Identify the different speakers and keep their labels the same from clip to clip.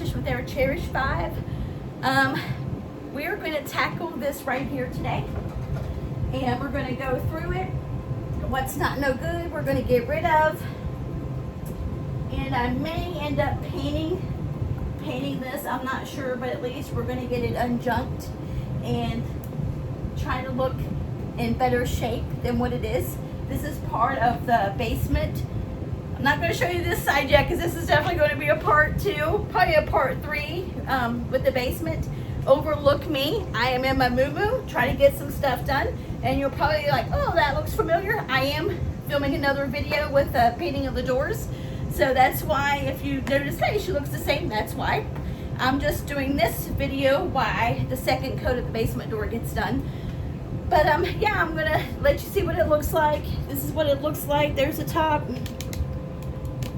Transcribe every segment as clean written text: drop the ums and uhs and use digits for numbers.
Speaker 1: Letitia with our Cherished 5. We are going to tackle this right here today. And we're going to go through it. What's not no good, we're going to get rid of. And I may end up painting this, I'm not sure, but at least we're going to get it unjunked and try to look in better shape than what it is. This is part of the basement. I'm not going to show you this side yet because this is definitely going to be a part 2, probably a part 3 with the basement. Overlook me. I am in my moo-moo trying to get some stuff done, and you're probably like, oh, that looks familiar. I am filming another video with the painting of the doors, so that's why if you notice, hey, she looks the same, that's why. I'm just doing this video while the second coat of the basement door gets done. But yeah, I'm gonna let you see what it looks like. This is what it looks like. There's the top.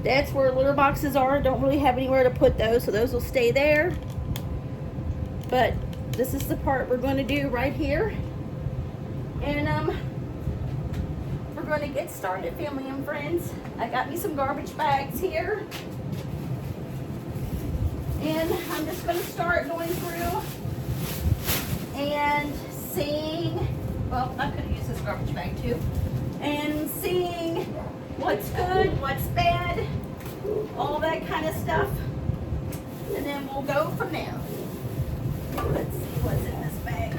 Speaker 1: That's where litter boxes are. Don't really have anywhere to put those, so those will stay there. But this is the part we're going to do right here. And we're going to get started, family and friends. I got me some garbage bags here. And I'm just going to start going through and seeing, well, I could have used this garbage bag too, and seeing what's good, what's bad, all that kind of stuff. And then we'll go from there. Let's see what's in this bag.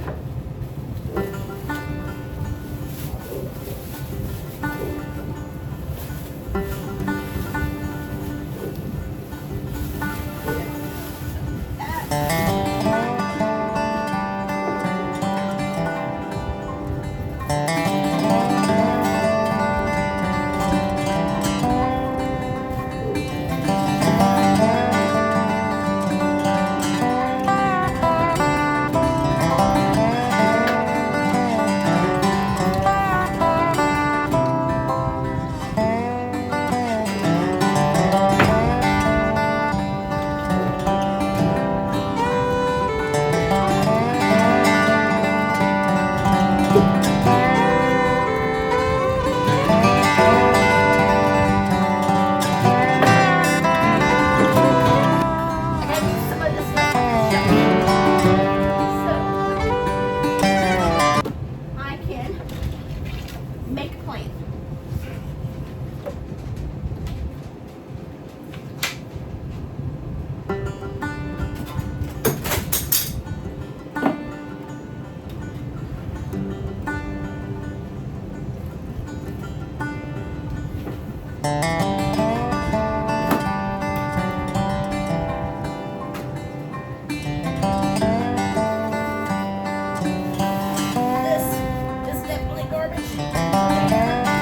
Speaker 1: This is definitely garbage.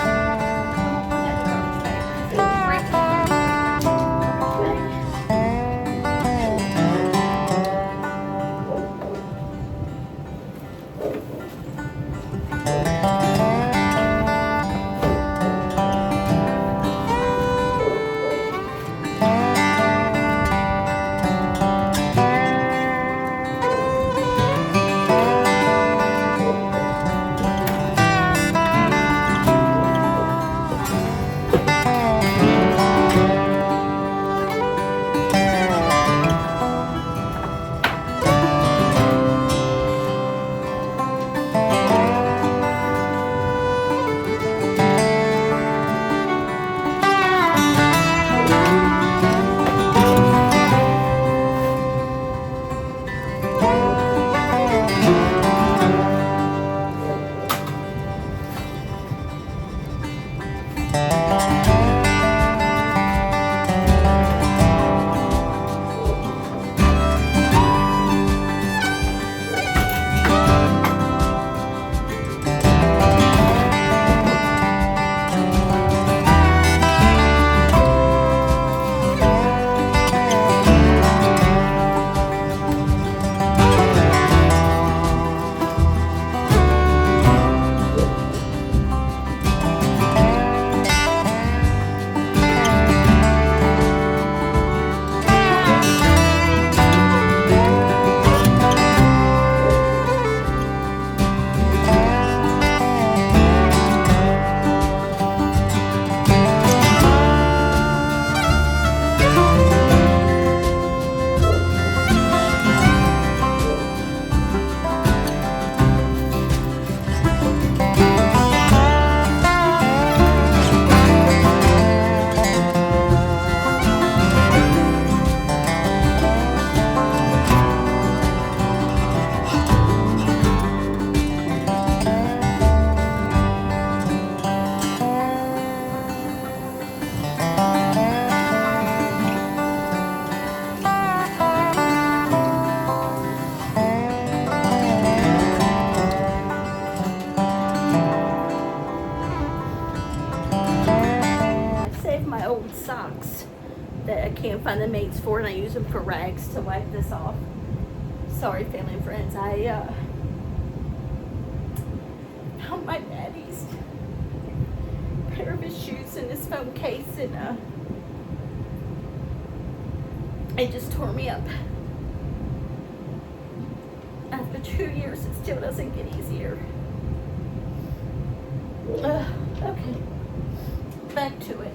Speaker 1: socks that I can't find the mates for, and I use them for rags to wipe this off. Sorry, family and friends. I found my daddy's pair of his shoes in his phone case, and it just tore me up. After 2 years, it still doesn't get easier. Okay, back to it.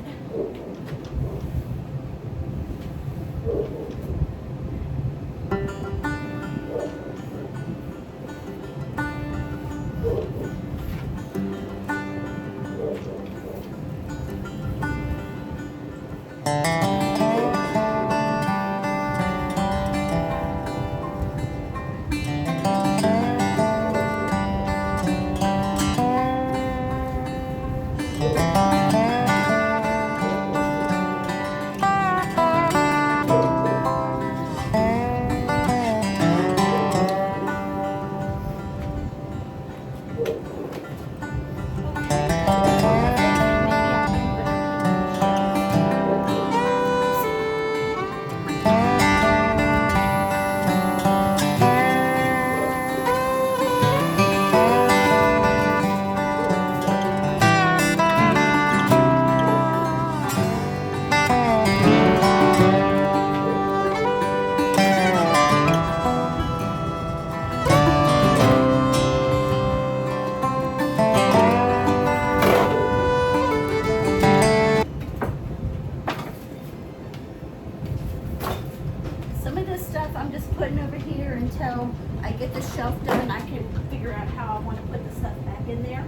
Speaker 1: Some of this stuff I'm just putting over here until I get the shelf done. I can figure out how I want to put the stuff back in there.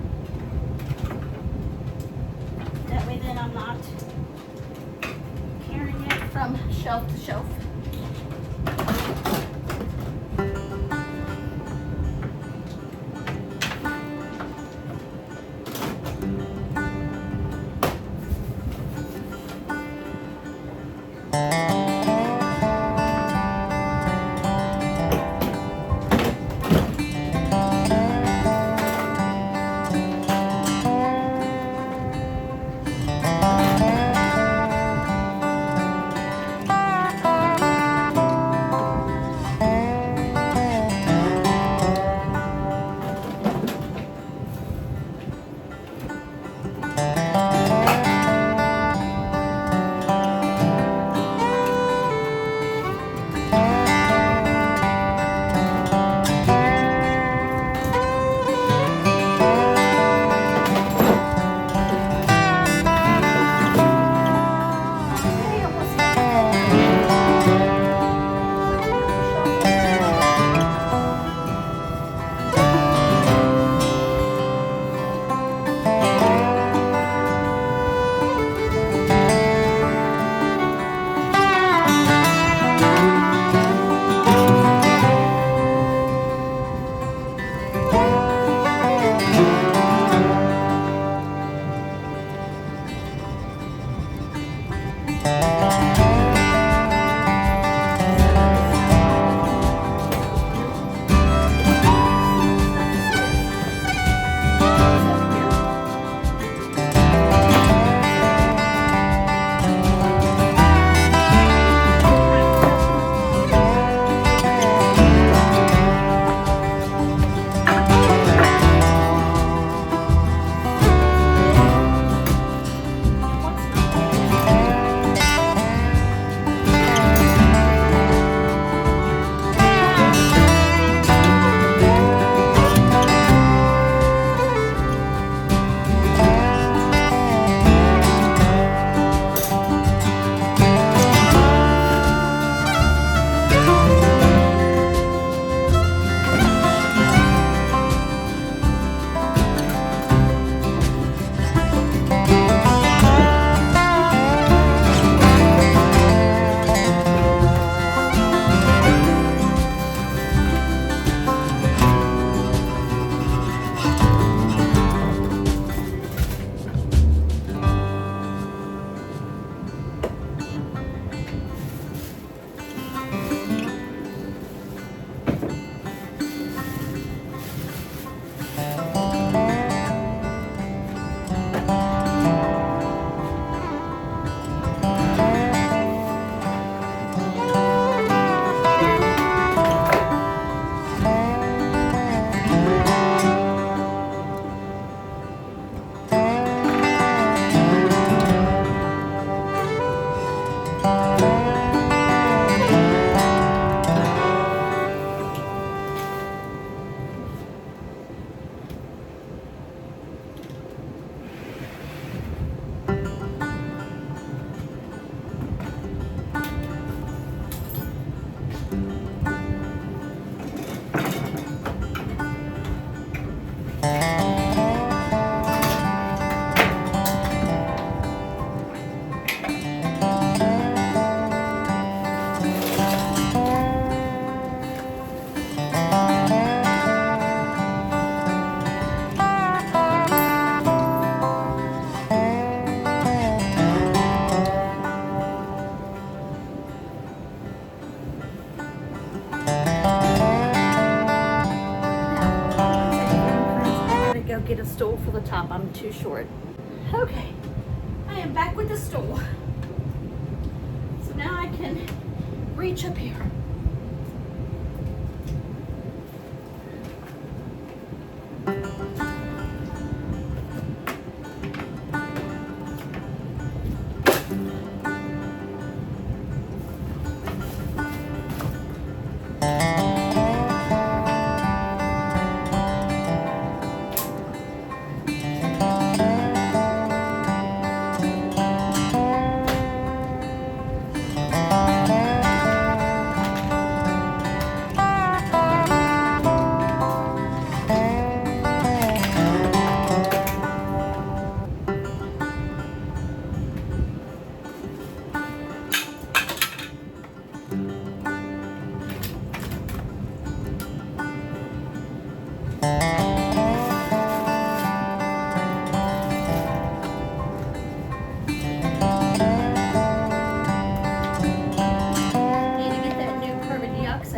Speaker 1: That way then I'm not carrying it from shelf to shelf. the top. I'm too short. Okay, I am back with the stool. So now I can reach up here.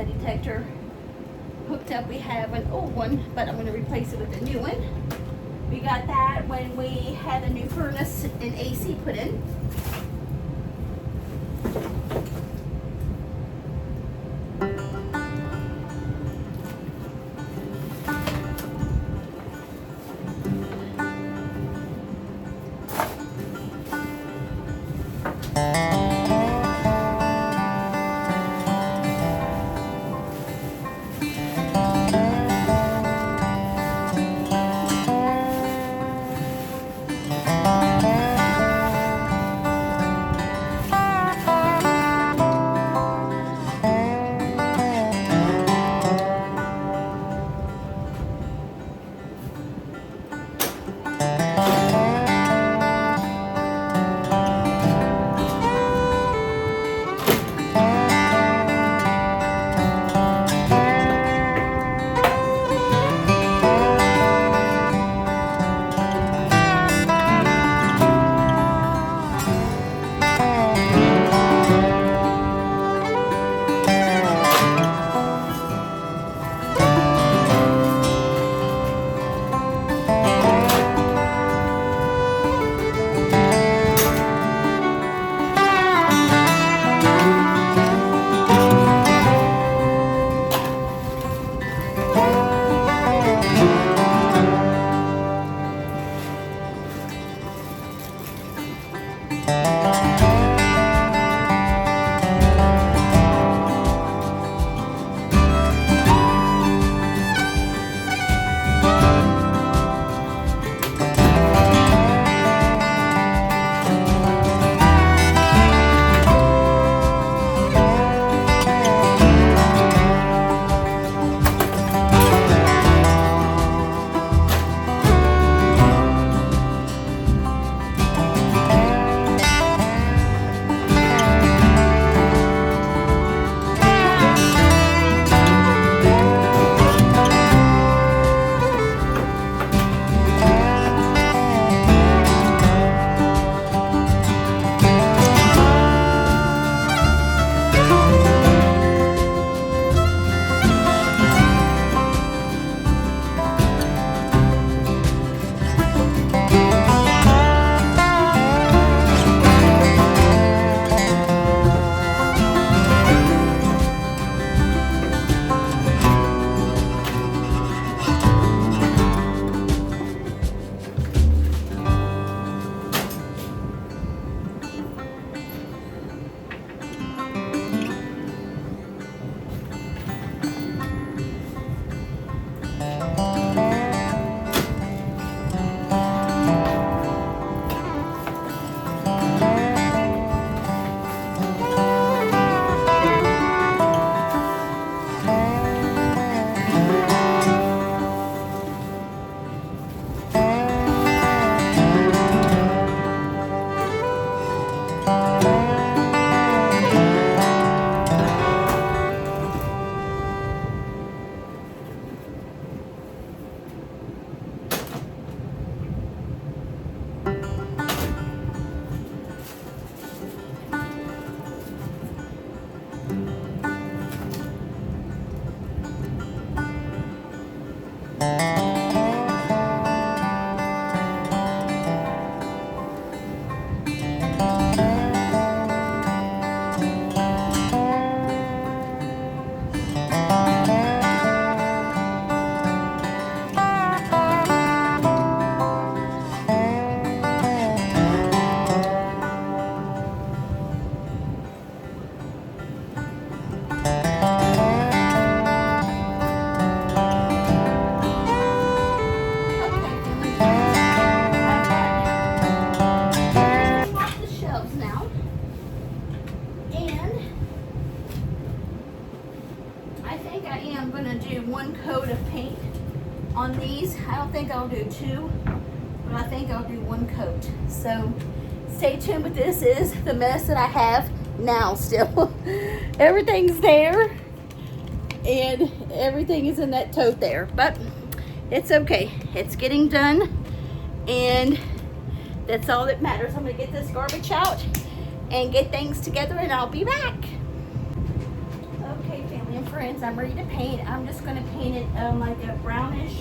Speaker 1: Detector hooked up. We have an old one, but I'm going to replace it with a new one. We got that when we had a new furnace and AC put in. gonna do 1 coat of paint on these. I don't think I'll do 2, but I think I'll do 1 coat. So stay tuned, but this is the mess that I have now still. Everything's there and everything is in that tote there, but it's okay. It's getting done and that's all that matters. I'm gonna get this garbage out and get things together and I'll be back. Okay, family and friends, I'm ready to paint. I'm just gonna paint it like a brownish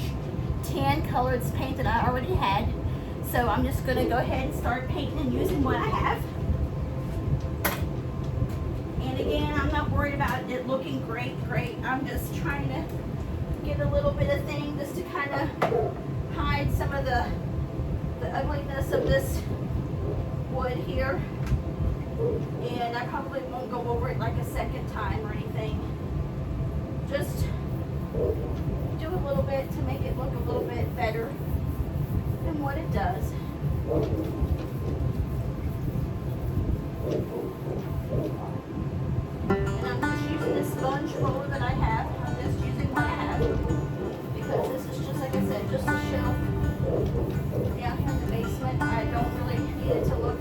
Speaker 1: tan color. It's paint that I already had. So I'm just gonna go ahead and start painting and using what I have. And again, I'm not worried about it looking great. I'm just trying to get a little bit of thing just to kind of hide some of the ugliness of this wood here. And I probably won't go over it like a second time or anything. Just do a little bit to make it look a little bit better than what it does. And I'm just using this sponge roller that I have. I'm just using what I have because this is just, like I said, just a shelf down here in the basement. I don't really need it to look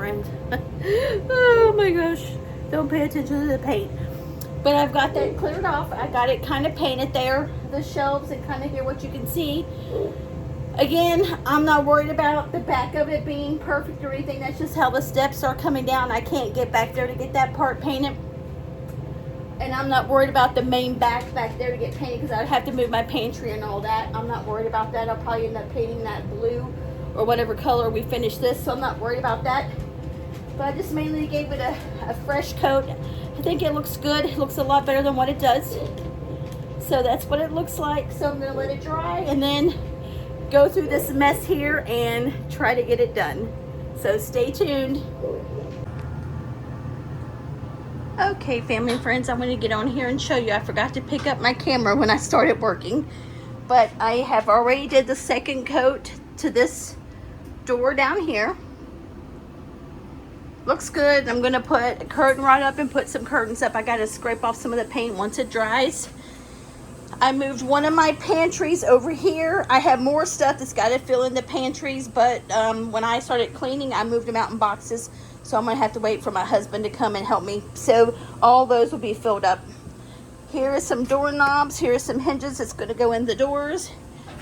Speaker 1: friend. Oh my gosh. Don't pay attention to the paint. But I've got that cleared off. I got it kind of painted there, the shelves, and kind of here what you can see. Again, I'm not worried about the back of it being perfect or anything. That's just how the steps are coming down. I can't get back there to get that part painted. And I'm not worried about the main back there to get painted because I'd have to move my pantry and all that. I'm not worried about that. I'll probably end up painting that blue or whatever color we finish this, so I'm not worried about that. But I just mainly gave it a fresh coat. I think it looks good. It looks a lot better than what it does. So that's what it looks like. So I'm going to let it dry and then go through this mess here and try to get it done. So stay tuned. Okay, family and friends, I'm going to get on here and show you. I forgot to pick up my camera when I started working, but I have already did the second coat to this door down here. Looks good. I'm going to put a curtain rod up and put some curtains up. I got to scrape off some of the paint once it dries. I moved one of my pantries over here. I have more stuff that's got to fill in the pantries, but when I started cleaning, I moved them out in boxes. So I'm going to have to wait for my husband to come and help me. So all those will be filled up. Here is some doorknobs. Here's some hinges that's going to go in the doors.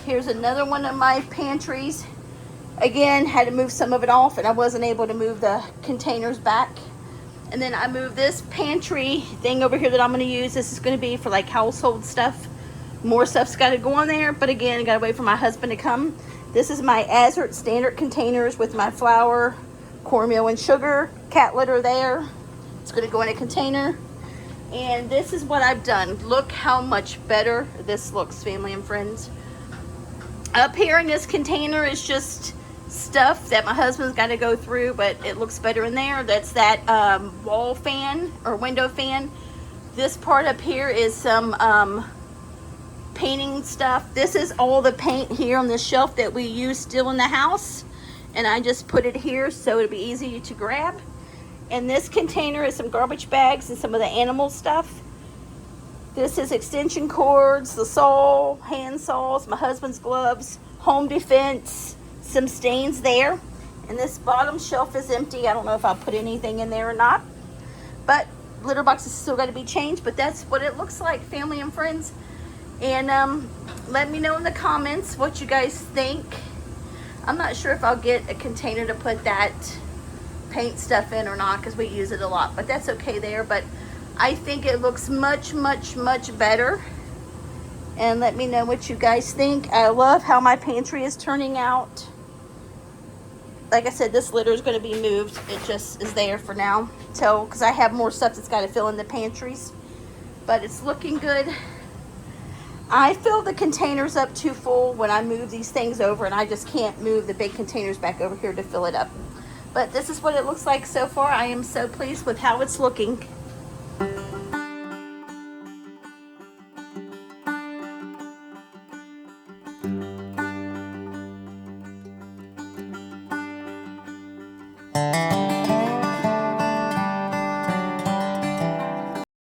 Speaker 1: Here's another one of my pantries. Again, had to move some of it off and I wasn't able to move the containers back. And then I moved this pantry thing over here that I'm going to use. This is going to be for like household stuff. More stuff's got to go on there. But again, I got to wait for my husband to come. This is my Azert standard containers with my flour, cornmeal and sugar, cat litter there. It's going to go in a container. And this is what I've done. Look how much better this looks, family and friends. Up here in this container is just stuff that my husband's got to go through, but it looks better in there. That's that wall fan or window fan. This part up here is some painting stuff. This is all the paint here on this shelf that we use still in the house. And I just put it here so it'll be easy to grab. And this container is some garbage bags and some of the animal stuff. This is extension cords, the saw, hand saws, my husband's gloves, home defense, some stains there. And this bottom shelf is empty. I don't know if I'll put anything in there or not. But litter box is still got to be changed. But that's what it looks like, family and friends. And let me know in the comments what you guys think. I'm not sure if I'll get a container to put that paint stuff in or not because we use it a lot, but that's okay there. But I think it looks much, much, much better. And let me know what you guys think. I love how my pantry is turning out. Like I said, this litter is going to be moved. It just is there for now. So, because I have more stuff that's got to fill in the pantries. But it's looking good. I fill the containers up too full when I move these things over, and I just can't move the big containers back over here to fill it up. But this is what it looks like so far. I am so pleased with how it's looking.